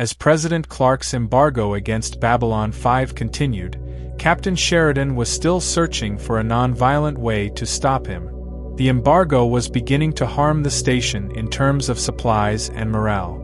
As President Clark's embargo against Babylon 5 continued, Captain Sheridan was still searching for a non-violent way to stop him. The embargo was beginning to harm the station in terms of supplies and morale.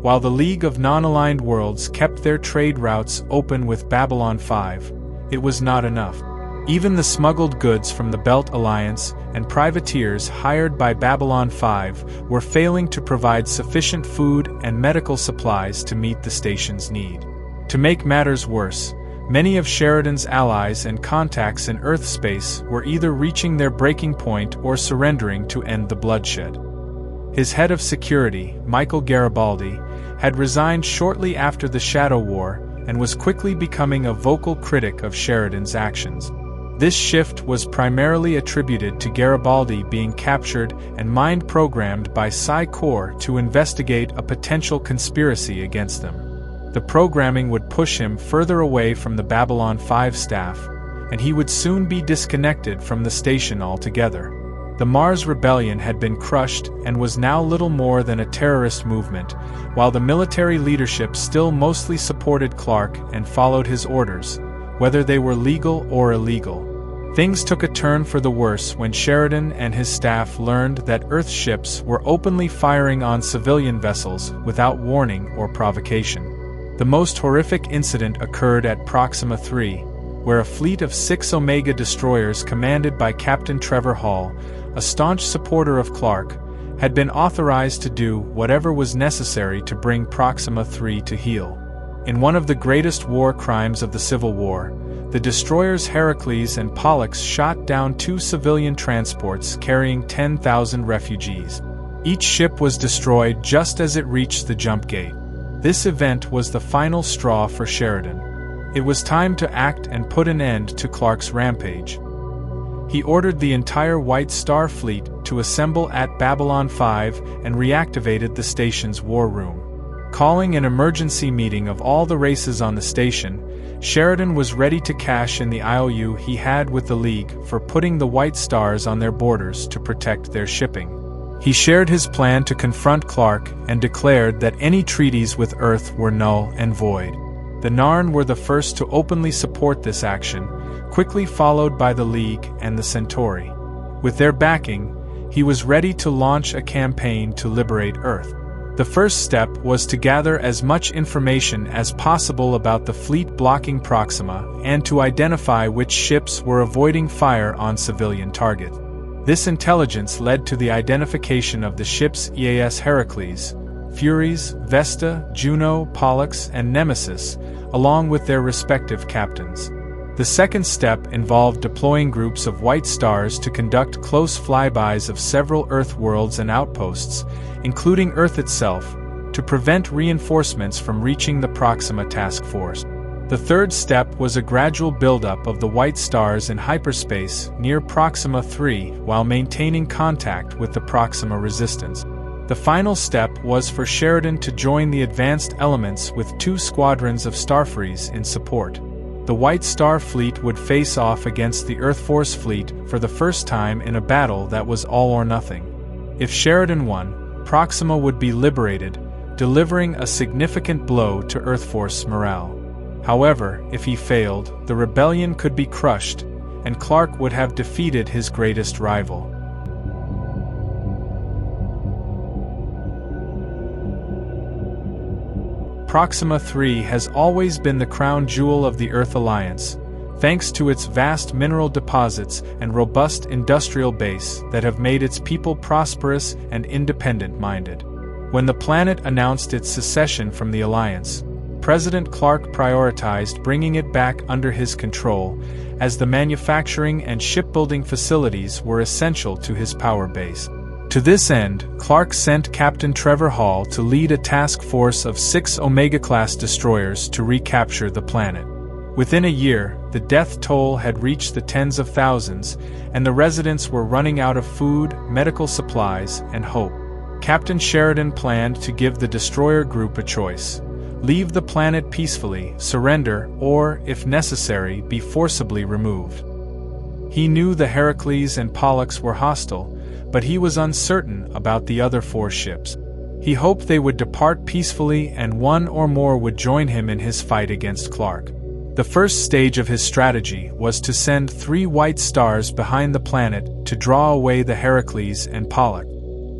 While the League of Non-Aligned Worlds kept their trade routes open with Babylon 5, it was not enough. Even the smuggled goods from the Belt Alliance and privateers hired by Babylon 5 were failing to provide sufficient food and medical supplies to meet the station's need. To make matters worse, many of Sheridan's allies and contacts in Earth space were either reaching their breaking point or surrendering to end the bloodshed. His head of security, Michael Garibaldi, had resigned shortly after the Shadow War and was quickly becoming a vocal critic of Sheridan's actions. This shift was primarily attributed to Garibaldi being captured and mind-programmed by Psi-Corps to investigate a potential conspiracy against them. The programming would push him further away from the Babylon 5 staff, and he would soon be disconnected from the station altogether. The Mars Rebellion had been crushed and was now little more than a terrorist movement, while the military leadership still mostly supported Clark and followed his orders, whether they were legal or illegal. Things took a turn for the worse when Sheridan and his staff learned that Earth ships were openly firing on civilian vessels without warning or provocation. The most horrific incident occurred at Proxima 3, where a fleet of 6 Omega destroyers commanded by Captain Trevor Hall, a staunch supporter of Clark, had been authorized to do whatever was necessary to bring Proxima 3 to heel. In one of the greatest war crimes of the Civil War, the destroyers Heracles and Pollux shot down 2 civilian transports carrying 10,000 refugees. Each ship was destroyed just as it reached the jump gate. This event was the final straw for Sheridan. It was time to act and put an end to Clark's rampage. He ordered the entire White Star fleet to assemble at Babylon 5 and reactivated the station's war room. Calling an emergency meeting of all the races on the station, Sheridan was ready to cash in the IOU he had with the League for putting the White Stars on their borders to protect their shipping. He shared his plan to confront Clark and declared that any treaties with Earth were null and void. The Narn were the first to openly support this action, quickly followed by the League and the Centauri. With their backing, he was ready to launch a campaign to liberate Earth. The first step was to gather as much information as possible about the fleet blocking Proxima and to identify which ships were avoiding fire on civilian targets. This intelligence led to the identification of the ships EAS Heracles, Furies, Vesta, Juno, Pollux, and Nemesis, along with their respective captains. The second step involved deploying groups of White Stars to conduct close flybys of several Earth worlds and outposts, including Earth itself, to prevent reinforcements from reaching the Proxima task force. The third step was a gradual buildup of the White Stars in hyperspace near Proxima 3 while maintaining contact with the Proxima resistance. The final step was for Sheridan to join the advanced elements with 2 squadrons of Starfreeze in support. The White Star fleet would face off against the Earth Force fleet for the first time in a battle that was all or nothing. If Sheridan won, Proxima would be liberated, delivering a significant blow to Earth Force morale. However, if he failed, the rebellion could be crushed, and Clark would have defeated his greatest rival. Proxima 3 has always been the crown jewel of the Earth Alliance, thanks to its vast mineral deposits and robust industrial base that have made its people prosperous and independent-minded. When the planet announced its secession from the Alliance, President Clark prioritized bringing it back under his control, as the manufacturing and shipbuilding facilities were essential to his power base. To this end, Clark sent Captain Trevor Hall to lead a task force of 6 Omega-class destroyers to recapture the planet. Within a year, the death toll had reached the tens of thousands, and the residents were running out of food, medical supplies, and hope. Captain Sheridan planned to give the destroyer group a choice: leave the planet peacefully, surrender, or, if necessary, be forcibly removed. He knew the Heracles and Pollux were hostile, but he was uncertain about the other 4 ships. He hoped they would depart peacefully and one or more would join him in his fight against Clark. The first stage of his strategy was to send 3 white stars behind the planet to draw away the Heracles and Pollux.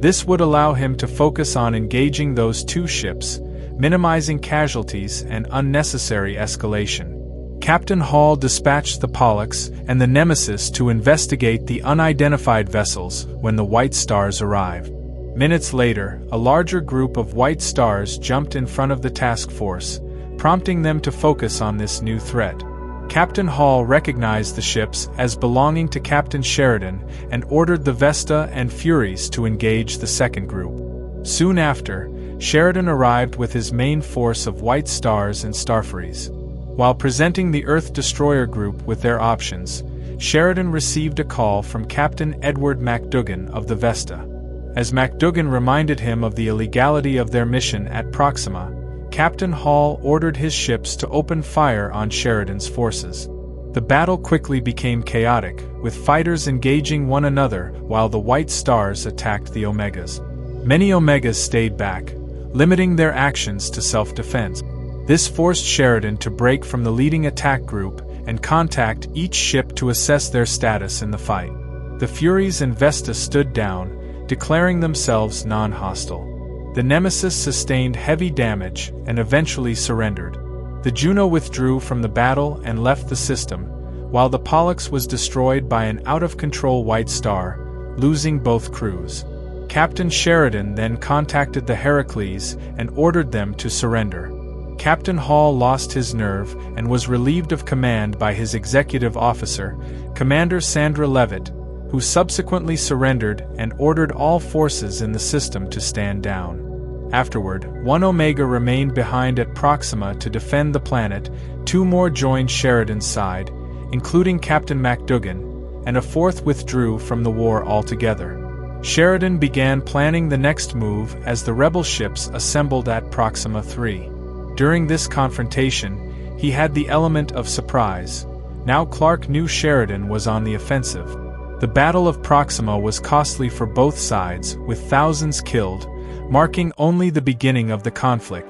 This would allow him to focus on engaging those 2 ships, minimizing casualties and unnecessary escalation. Captain Hall dispatched the Pollux and the Nemesis to investigate the unidentified vessels when the white stars arrived. Minutes later, a larger group of white stars jumped in front of the task force, prompting them to focus on this new threat. Captain Hall recognized the ships as belonging to Captain Sheridan and ordered the Vesta and Furies to engage the second group. Soon after, Sheridan arrived with his main force of white stars and starfaries. While presenting the Earth Destroyer group with their options, Sheridan received a call from Captain Edward MacDougan of the Vesta. As MacDougan reminded him of the illegality of their mission at Proxima, Captain Hall ordered his ships to open fire on Sheridan's forces. The battle quickly became chaotic, with fighters engaging one another while the White Stars attacked the Omegas. Many Omegas stayed back, limiting their actions to self-defense. This forced Sheridan to break from the leading attack group and contact each ship to assess their status in the fight. The Furies and Vesta stood down, declaring themselves non-hostile. The Nemesis sustained heavy damage and eventually surrendered. The Juno withdrew from the battle and left the system, while the Pollux was destroyed by an out-of-control white star, losing both crews. Captain Sheridan then contacted the Heracles and ordered them to surrender. Captain Hall lost his nerve and was relieved of command by his executive officer, Commander Sandra Leavitt, who subsequently surrendered and ordered all forces in the system to stand down. Afterward, 1 Omega remained behind at Proxima to defend the planet, 2 more joined Sheridan's side, including Captain MacDougan, and a 4th withdrew from the war altogether. Sheridan began planning the next move as the rebel ships assembled at Proxima 3. During this confrontation, he had the element of surprise. Now Clark knew Sheridan was on the offensive. The Battle of Proxima was costly for both sides, with thousands killed, marking only the beginning of the conflict.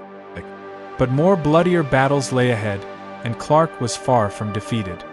But more bloodier battles lay ahead, and Clark was far from defeated.